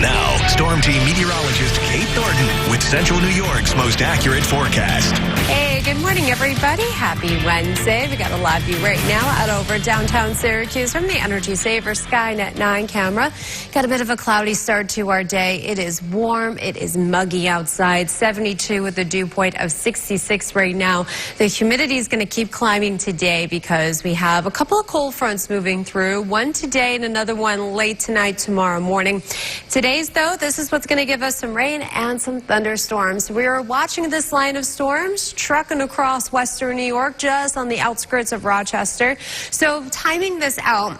Now, Storm Team meteorologist Kate Thornton with Central New York's most accurate forecast. Hey, good morning, everybody. Happy Wednesday. We got a live view right now out over downtown Syracuse from the Energy Saver Skynet 9 camera. Got a bit of a cloudy start to our day. It is warm. It is muggy outside. 72 with a dew point of 66 right now. The humidity is going to keep climbing today because we have a couple of cold fronts moving through. One today and another one late tonight, tomorrow morning. Today's, though, this is what's going to give us some rain and some thunderstorms. We are watching this line of storms trucking across western New York, just on the outskirts of Rochester. So timing this out,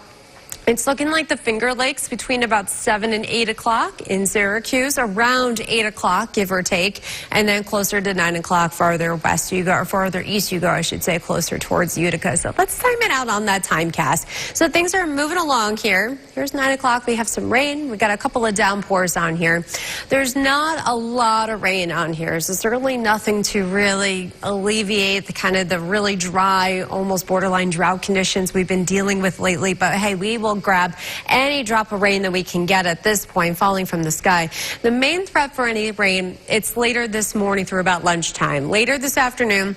it's looking like the Finger Lakes between about 7 and 8 o'clock in Syracuse, around 8 o'clock, give or take, and then closer to 9 o'clock farther west you go, or farther east you go, I should say, closer towards Utica. So let's time it out on that time cast. So things are moving along here. Here's 9 o'clock. We have some rain. We got a couple of downpours on here. There's not a lot of rain on here, so certainly nothing to really alleviate the kind of the really dry, almost borderline drought conditions we've been dealing with lately. But hey, we will grab any drop of rain that we can get at this point falling from the sky. The main threat for any rain, it's later this morning through about lunchtime. Later this afternoon,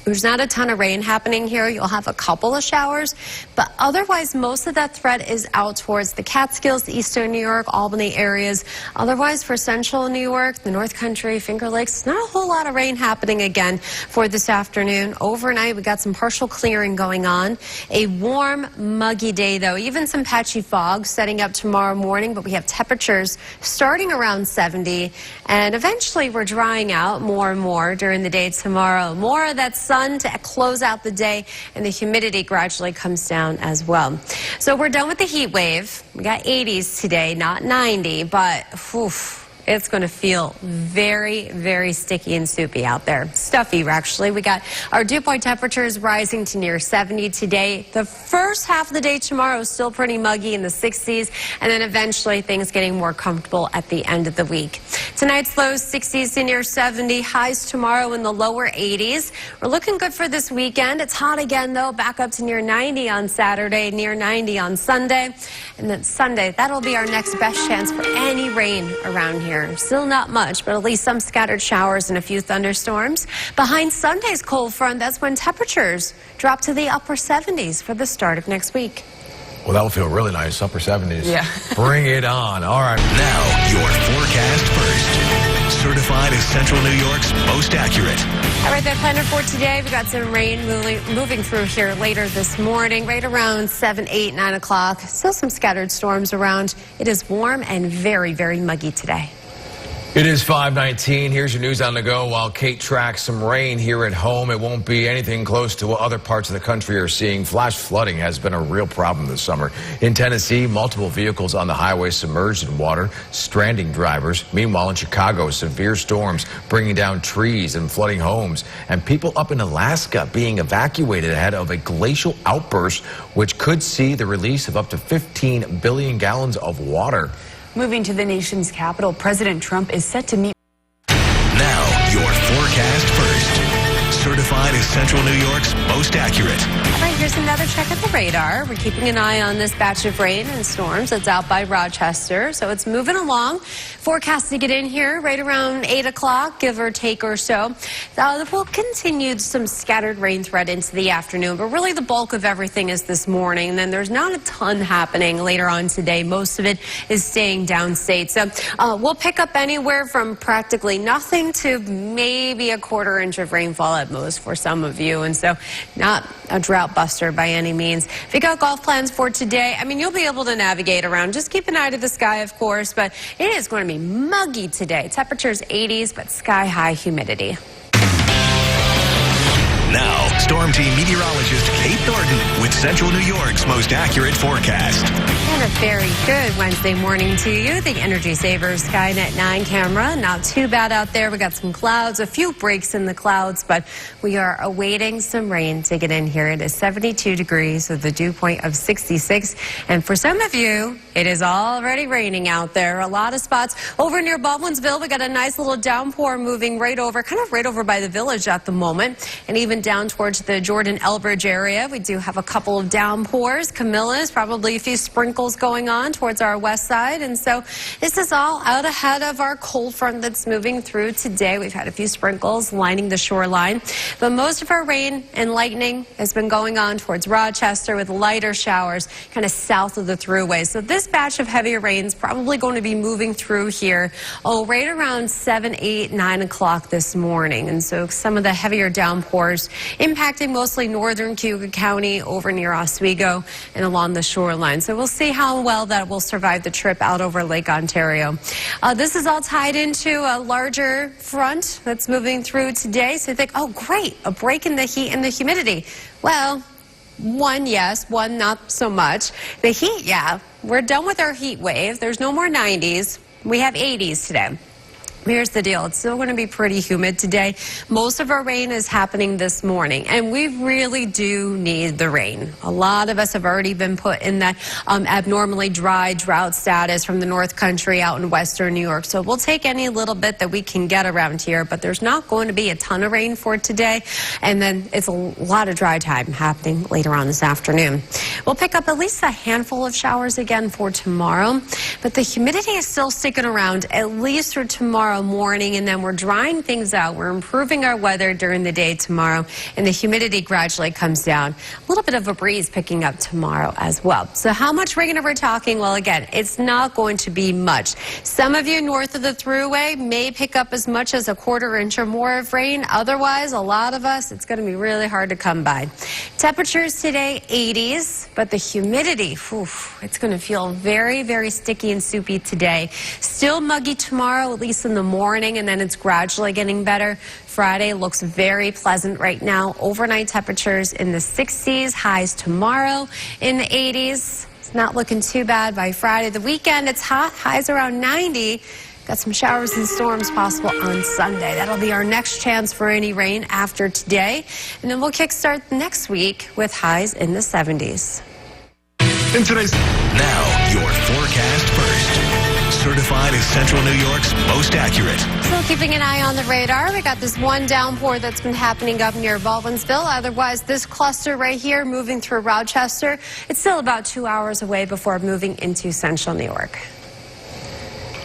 there's not a ton of rain happening here. You'll have a couple of showers, but otherwise most of that threat is out towards the Catskills, eastern New York, Albany areas. Otherwise for central New York, the North Country, Finger Lakes, not a whole lot of rain happening again for this afternoon. Overnight, we got some partial clearing going on. A warm, muggy day though, even some patchy fog setting up tomorrow morning, but we have temperatures starting around 70, and eventually we're drying out more and more during the day tomorrow. More of that sun to close out the day, and the humidity gradually comes down as well. So we're done with the heat wave. We got 80s today, not 90, but it's going to feel very, very sticky and soupy out there. Stuffy, actually. We got our dew point temperatures rising to near 70 today. The first half of the day tomorrow is still pretty muggy in the 60s, and then eventually things getting more comfortable at the end of the week. Tonight's lows 60s to near 70, highs tomorrow in the lower 80s. We're looking good for this weekend. It's hot again, though, back up to near 90 on Saturday, near 90 on Sunday. And then Sunday, that'll be our next best chance for any rain around here. Still not much, but at least some scattered showers and a few thunderstorms. Behind Sunday's cold front, that's when temperatures drop to the upper 70s for the start of next week. Well, that will feel really nice, upper 70s. Yeah. Bring it on. All right. Now, your forecast first. Certified as Central New York's most accurate. All right, that planner for today, we got some rain moving through here later this morning, right around 7, 8, 9 o'clock. Still some scattered storms around. It is warm and very, very muggy today. It is 5:19. Here's your news on the go. While Kate tracks some rain here at home, it won't be anything close to what other parts of the country are seeing. Flash flooding has been a real problem this summer. In Tennessee, multiple vehicles on the highway submerged in water, stranding drivers. Meanwhile, in Chicago, severe storms bringing down trees and flooding homes. And people up in Alaska being evacuated ahead of a glacial outburst, which could see the release of up to 15 billion gallons of water. Moving to the nation's capital, President Trump is set to meet. Now, your forecast first. Certified as Central New York's most accurate. All right, here's another check of the radar. We're keeping an eye on this batch of rain and storms that's out by Rochester. So it's moving along. Forecast to get in here right around 8 o'clock, give or take or so. We'll continue some scattered rain threat into the afternoon, but really the bulk of everything is this morning. And then there's not a ton happening later on today. Most of it is staying downstate. So we'll pick up anywhere from practically nothing to maybe a quarter inch of rainfall at most for some of you. And so not a drought buster by any means. If you got golf plans for today, I mean, you'll be able to navigate around. Just keep an eye to the sky, of course, but it is going to be muggy today. Temperatures 80s, but sky high humidity. Now, Storm Team meteorologist Kate Thornton with Central New York's most accurate forecast. And a very good Wednesday morning to you. The Energy Saver Skynet 9 camera. Not too bad out there. We got some clouds, a few breaks in the clouds, but we are awaiting some rain to get in here. It is 72 degrees with a dew point of 66. And for some of you, it is already raining out there. A lot of spots over near Baldwinsville. We got a nice little downpour moving right over, kind of right over by the village at the moment. And even down towards the Jordan-Elbridge area. We do have a couple of downpours. Camillus, probably a few sprinkles going on towards our west side. And so this is all out ahead of our cold front that's moving through today. We've had a few sprinkles lining the shoreline. But most of our rain and lightning has been going on towards Rochester with lighter showers kind of south of the thruway. So this batch of heavier rain is probably going to be moving through here, right around 7, 8, 9 o'clock this morning. And so some of the heavier downpours impacting mostly northern Cuyahoga County over near Oswego and along the shoreline. So we'll see how well that will survive the trip out over Lake Ontario. This is all tied into a larger front that's moving through today. So you think, oh, great, a break in the heat and the humidity. Well, one, yes, one, not so much. The heat, yeah, we're done with our heat wave. There's no more 90s. We have 80s today. Here's the deal. It's still going to be pretty humid today. Most of our rain is happening this morning, and we really do need the rain. A lot of us have already been put in that abnormally dry drought status from the North Country out in western New York. So we'll take any little bit that we can get around here, but there's not going to be a ton of rain for today. And then it's a lot of dry time happening later on this afternoon. We'll pick up at least a handful of showers again for tomorrow, but the humidity is still sticking around at least for tomorrow morning, and then we're drying things out. We're improving our weather during the day tomorrow, and the humidity gradually comes down. A little bit of a breeze picking up tomorrow as well. So how much rain are we talking? Well, again, it's not going to be much. Some of you north of the thruway may pick up as much as a quarter inch or more of rain. Otherwise, a lot of us, it's going to be really hard to come by. Temperatures today, 80s, but the humidity, it's going to feel very, very sticky and soupy today. Still muggy tomorrow, at least in the morning, and then it's gradually getting better. Friday looks very pleasant right now. Overnight temperatures in the 60s, highs tomorrow in the 80s. It's not looking too bad by Friday. The weekend, it's hot, highs around 90. Got some showers and storms possible on Sunday. That'll be our next chance for any rain after today. And then we'll kickstart next week with highs in the 70s. In today's Now, your forecast first. Certified as Central New York's most accurate. Still keeping an eye on the radar. We got this one downpour that's been happening up near Baldwinsville. Otherwise, this cluster right here moving through Rochester. It's still about 2 hours away before moving into Central New York.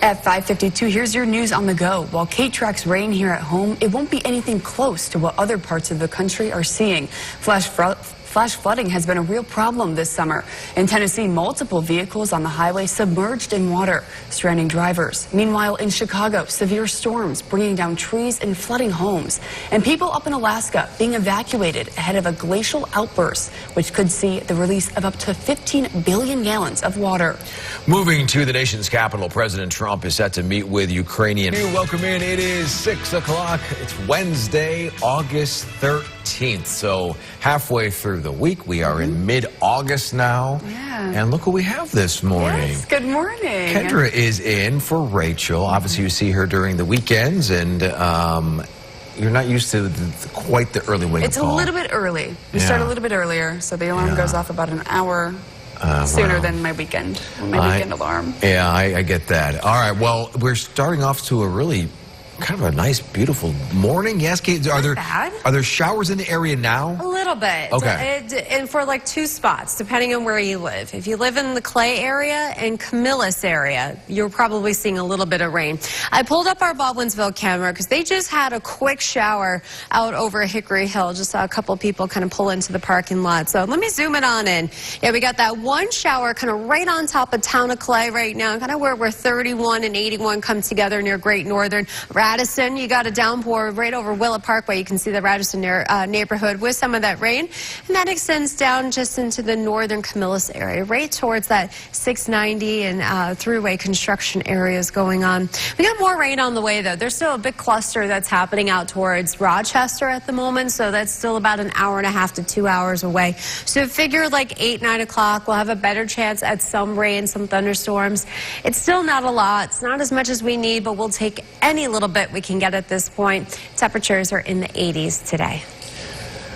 At 5:52, here's your news on the go. While Kate tracks rain here at home, it won't be anything close to what other parts of the country are seeing. Flash flooding has been a real problem this summer. In Tennessee, multiple vehicles on the highway submerged in water, stranding drivers. Meanwhile, in Chicago, severe storms bringing down trees and flooding homes. And people up in Alaska being evacuated ahead of a glacial outburst, which could see the release of up to 15 billion gallons of water. Moving to the nation's capital, President Trump is set to meet with Ukrainian. Welcome in. It is 6 o'clock. It's Wednesday, August 13th. So halfway through the week, we are in mid-August now. Yeah. And look what we have this morning. Yes, good morning. Kendra is in for Rachel. Obviously, you see her during the weekends, and you're not used to quite the early wake-up It's call. a little bit early. We start a little bit earlier, so the alarm goes off about an hour sooner than my weekend alarm. Yeah, I get that. All right, well, we're starting off to a really kind of a nice, beautiful morning. Yes, Kate, are there showers in the area now? A little bit. Okay. And for like 2 spots, depending on where you live. If you live in the Clay area and Camillus area, you're probably seeing a little bit of rain. I pulled up our Baldwinsville camera because they just had a quick shower out over Hickory Hill. Just saw a couple people kind of pull into the parking lot. So let me zoom it on in. Yeah, we got that one shower kind of right on top of town of Clay right now, kind of where 31 and 81 come together near Great Northern. Radisson, you got a downpour right over Willett Parkway. You can see the Radisson neighborhood with some of that rain. And that extends down just into the northern Camillus area, right towards that 690 and thruway construction areas going on. We got more rain on the way, though. There's still a big cluster that's happening out towards Rochester at the moment, so that's still about an hour and a half to 2 hours away. So figure like 8, 9 o'clock, we'll have a better chance at some rain, some thunderstorms. It's still not a lot. It's not as much as we need, but we'll take any little bit we can get at this point. Temperatures are in the 80s today.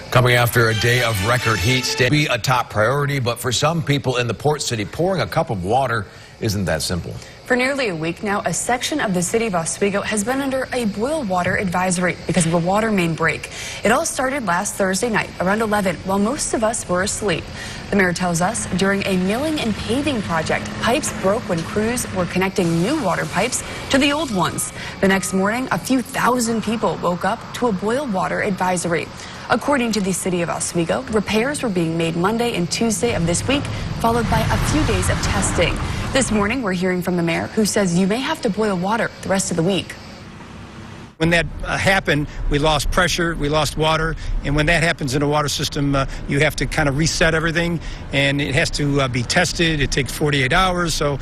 Coming after a day of record heat, stay be a top priority, but for some people in the port city, pouring a cup of water isn't that simple. For nearly a week now, a section of the city of Oswego has been under a boil water advisory because of a water main break. It all started last Thursday night around 11 while most of us were asleep. The mayor tells us during a milling and paving project, pipes broke when crews were connecting new water pipes to the old ones. The next morning, a few thousand people woke up to a boil water advisory. According to the city of Oswego, repairs were being made Monday and Tuesday of this week, followed by a few days of testing. This morning, we're hearing from the mayor, who says you may have to boil water the rest of the week. When that happened, we lost pressure, we lost water, and when that happens in a water system, you have to kind of reset everything, and it has to be tested. It takes 48 hours, so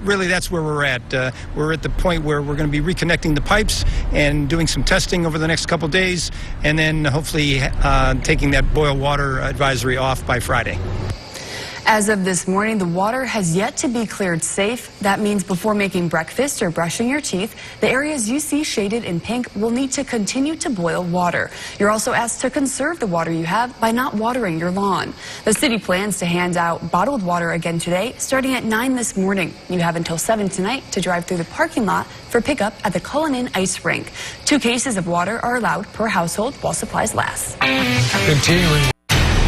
really that's where we're at. We're at the point where we're going to be reconnecting the pipes and doing some testing over the next couple days, and then hopefully taking that boil water advisory off by Friday. As of this morning, the water has yet to be cleared safe. That means before making breakfast or brushing your teeth, the areas you see shaded in pink will need to continue to boil water. You're also asked to conserve the water you have by not watering your lawn. The city plans to hand out bottled water again today, starting at 9 this morning. You have until 7 tonight to drive through the parking lot for pickup at the Cullinan Ice Rink. 2 cases of water are allowed per household while supplies last. Continuing.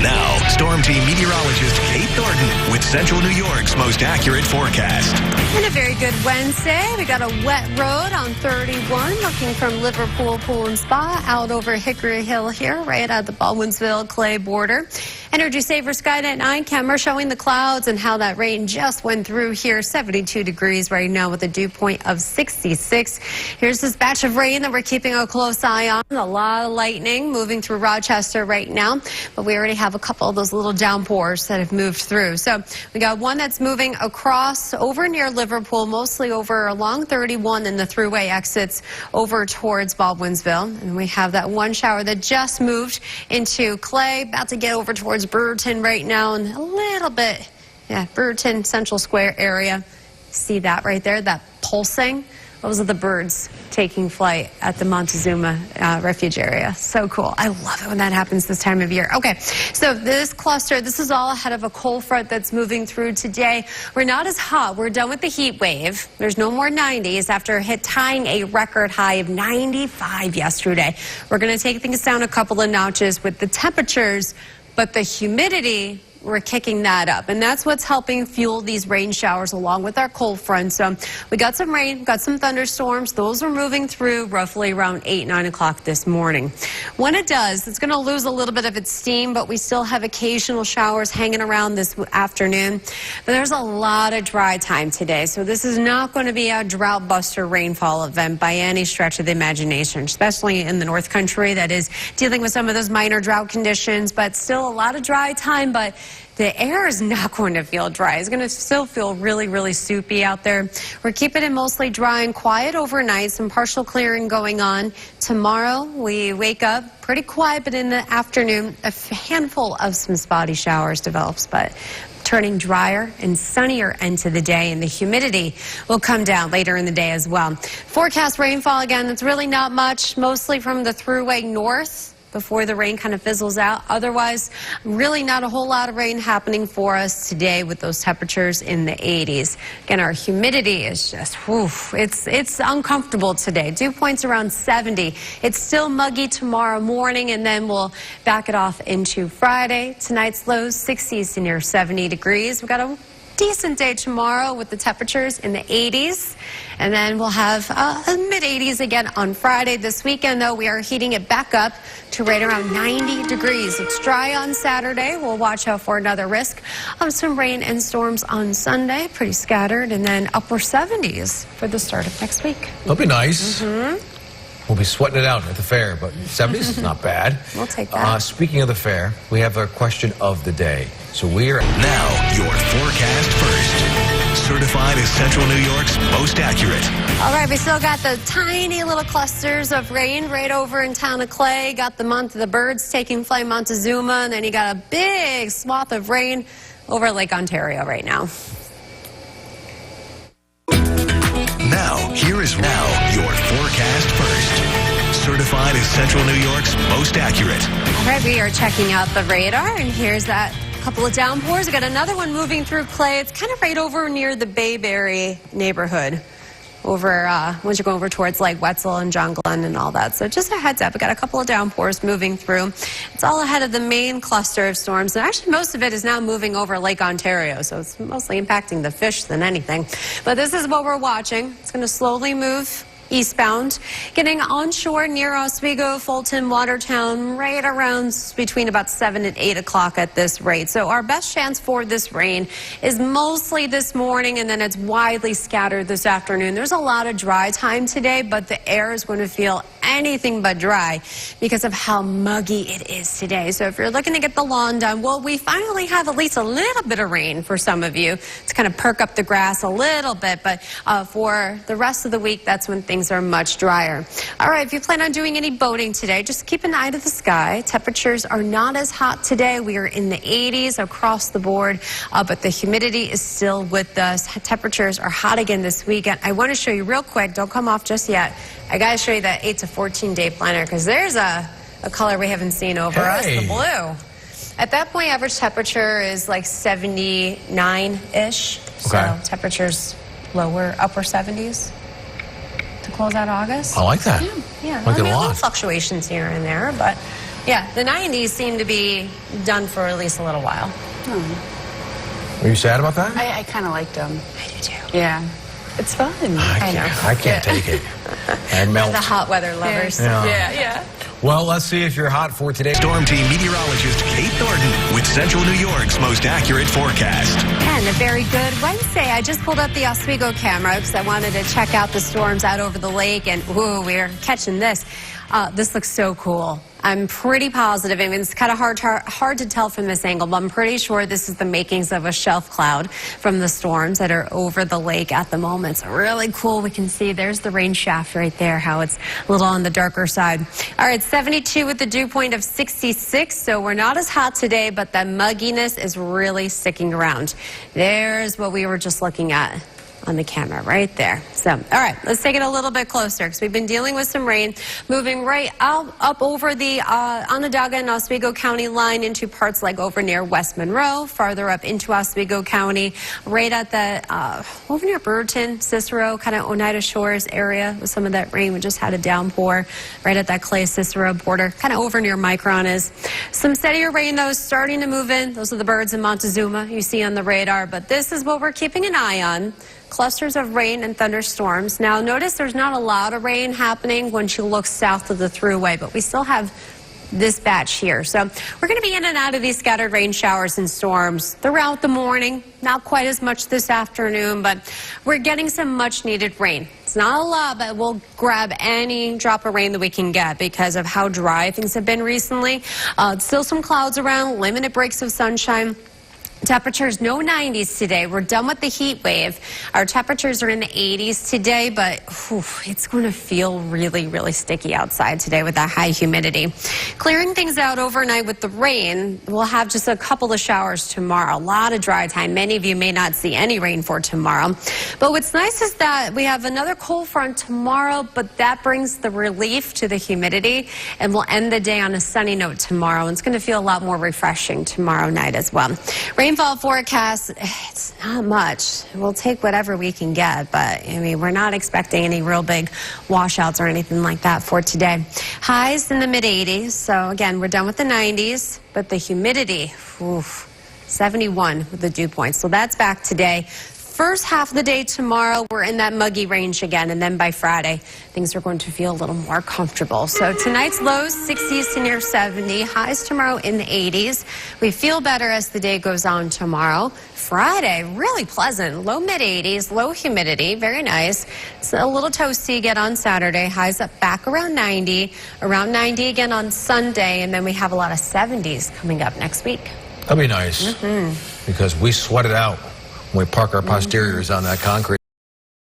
Now, Storm Team meteorologist Kate Thornton with Central New York's most accurate forecast. And a very good Wednesday. We got a wet road on 31 looking from Liverpool Pool and Spa out over Hickory Hill here, right at the Baldwinsville-Clay border. Energy Saver Skynet 9 camera showing the clouds and how that rain just went through here. 72 degrees right now with a dew point of 66. Here's this batch of rain that we're keeping a close eye on. A lot of lightning moving through Rochester right now, but we already have a couple of those little downpours that have moved through. So we got one that's moving across over near Liverpool, mostly over along 31 and the thruway exits over towards Baldwinsville. And we have that one shower that just moved into Clay, about to get over towards Brewerton right now, and a little bit, Brewerton Central Square area. See that right there, that pulsing? Those are the birds taking flight at the Montezuma refuge area. So cool. I love it when that happens this time of year. Okay, so this cluster, this is all ahead of a cold front that's moving through today. We're not as hot. We're done with the heat wave. There's no more 90s after tying a record high of 95 yesterday. We're going to take things down a couple of notches with the temperatures, but the humidity, we're kicking that up, and that's what's helping fuel these rain showers along with our cold front. So we got some rain, got some thunderstorms. Those are moving through roughly around 8, 9 o'clock this morning. When it does, it's going to lose a little bit of its steam, but we still have occasional showers hanging around this afternoon. But there's a lot of dry time today, so this is not going to be a drought buster rainfall event by any stretch of the imagination, especially in the North Country that is dealing with some of those minor drought conditions, but still a lot of dry time. But the air is not going to feel dry. It's going to still feel really, really soupy out there. We're keeping it mostly dry and quiet overnight. Some partial clearing going on. Tomorrow, we wake up pretty quiet, but in the afternoon, a handful of some spotty showers develops, but turning drier and sunnier into the day, and the humidity will come down later in the day as well. Forecast rainfall again, it's really not much, mostly from the thruway north before the rain kind of fizzles out. Otherwise, really not a whole lot of rain happening for us today with those temperatures in the 80s. Again, our humidity is just, it's uncomfortable today. Dew points around 70. It's still muggy tomorrow morning, and then we'll back it off into Friday. Tonight's lows 60s to near 70 degrees. We've got a decent day tomorrow with the temperatures in the 80s, and then we'll have mid-80s again on Friday. This weekend, though, we are heating it back up to right around 90 degrees. It's dry on Saturday. We'll watch out for another risk of some rain and storms on Sunday, pretty scattered, and then upper 70s for the start of next week. That'll be nice. We'll be sweating it out at the fair, but 70s is not bad. We'll take that. Speaking of the fair, we have our question of the day. So we are Now, your forecast first. Certified as Central New York's most accurate. All right, we still got the tiny little clusters of rain right over in town of Clay. Got the birds taking flight Montezuma, and then you got a big swath of rain over Lake Ontario right now. Now, here is your forecast first. Certified as Central New York's most accurate. All right, we are checking out the radar, and here's that couple of downpours. We got another one moving through Clay. It's kind of right over near the Bayberry neighborhood. Over once you go over towards like Wetzel and John Glenn and all that. So just a heads up, we got a couple of downpours moving through. It's all ahead of the main cluster of storms, and actually most of it is now moving over Lake Ontario, so it's mostly impacting the fish than anything. But this is what we're watching. It's going to slowly move eastbound, getting onshore near Oswego, Fulton, Watertown, right around between about 7 and 8 o'clock at this rate. So our best chance for this rain is mostly this morning, and then it's widely scattered this afternoon. There's a lot of dry time today, but the air is going to feel anything but dry because of how muggy it is today. So if you're looking to get the lawn done, well, we finally have at least a little bit of rain for some of you to kind of perk up the grass a little bit, but for the rest of the week, that's when things are much drier. All right, if you plan on doing any boating today, just keep an eye to the sky. Temperatures are not as hot today. We are in the 80s across the board, but the humidity is still with us. Temperatures are hot again this weekend. I want to show you real quick, don't come off just yet. I got to show you that 8 to 14 day planner because there's a color we haven't seen over us, the blue. At that point, average temperature is like 79-ish. Okay. So temperatures lower, upper 70s. To close out August. I like that. Yeah. Like it a little lot. fluctuations here and there, but yeah, the 90s seem to be done for at least a little while. Are you sad about that? I kind of liked them. I do too. Yeah. It's fun. I can't take it. I melt. The hot weather lovers. Yeah. Well, let's see if you're hot for today. Storm Team meteorologist Kate Thornton with Central New York's most accurate forecast. And a very good Wednesday. I just pulled up the Oswego camera because I wanted to check out the storms out over the lake, and ooh, we're catching this. This looks so cool. I'm pretty positive. I mean, it's kind of hard to tell from this angle, but I'm pretty sure this is the makings of a shelf cloud from the storms that are over the lake at the moment. So really cool. We can see there's the rain shaft right there, how it's a little on the darker side. All right, 72 with the dew point of 66. So we're not as hot today, but that mugginess is really sticking around. There's what we were just looking at on the camera right there. So, all right, let's take it a little bit closer because we've been dealing with some rain moving right out up over the Onondaga and Oswego County line into parts like over near West Monroe, farther up into Oswego County, right at the over near Brewerton, Cicero, kind of Oneida Shores area with some of that rain. We just had a downpour right at that Clay Cicero border, kind of over near Micron is. Some steadier rain though starting to move in. Those are the birds in Montezuma you see on the radar, but this is what we're keeping an eye on. Clusters of rain and thunderstorms. Now notice there's not a lot of rain happening once you look south of the thruway, but we still have this batch here. So we're going to be in and out of these scattered rain showers and storms throughout the morning. Not quite as much this afternoon, but we're getting some much needed rain. It's not a lot, but we'll grab any drop of rain that we can get because of how dry things have been recently. Still some clouds around, limited breaks of sunshine. Temperatures, no 90s today. We're done with the heat wave. Our temperatures are in the 80s today, but it's going to feel really, really sticky outside today with that high humidity. Clearing things out overnight with the rain, we'll have just a couple of showers tomorrow. A lot of dry time. Many of you may not see any rain for tomorrow. But what's nice is that we have another cold front tomorrow, but that brings the relief to the humidity, and we'll end the day on a sunny note tomorrow. And it's going to feel a lot more refreshing tomorrow night as well. Rainfall forecast, it's not much. We'll take whatever we can get, but I mean, we're not expecting any real big washouts or anything like that for today. Highs in the mid 80s. So again, we're done with the 90s, but the humidity, 71 with the dew point. So that's back today. First half of the day tomorrow, we're in that muggy range again, and then by Friday, things are going to feel a little more comfortable. So tonight's lows, 60s to near 70, highs tomorrow in the 80s. We feel better as the day goes on tomorrow. Friday, really pleasant, low mid 80s, low humidity, very nice. It's a little toasty again on Saturday, highs up back around 90 again on Sunday, and then we have a lot of 70s coming up next week. That'd be nice because we sweat it out when we park our posteriors on that concrete.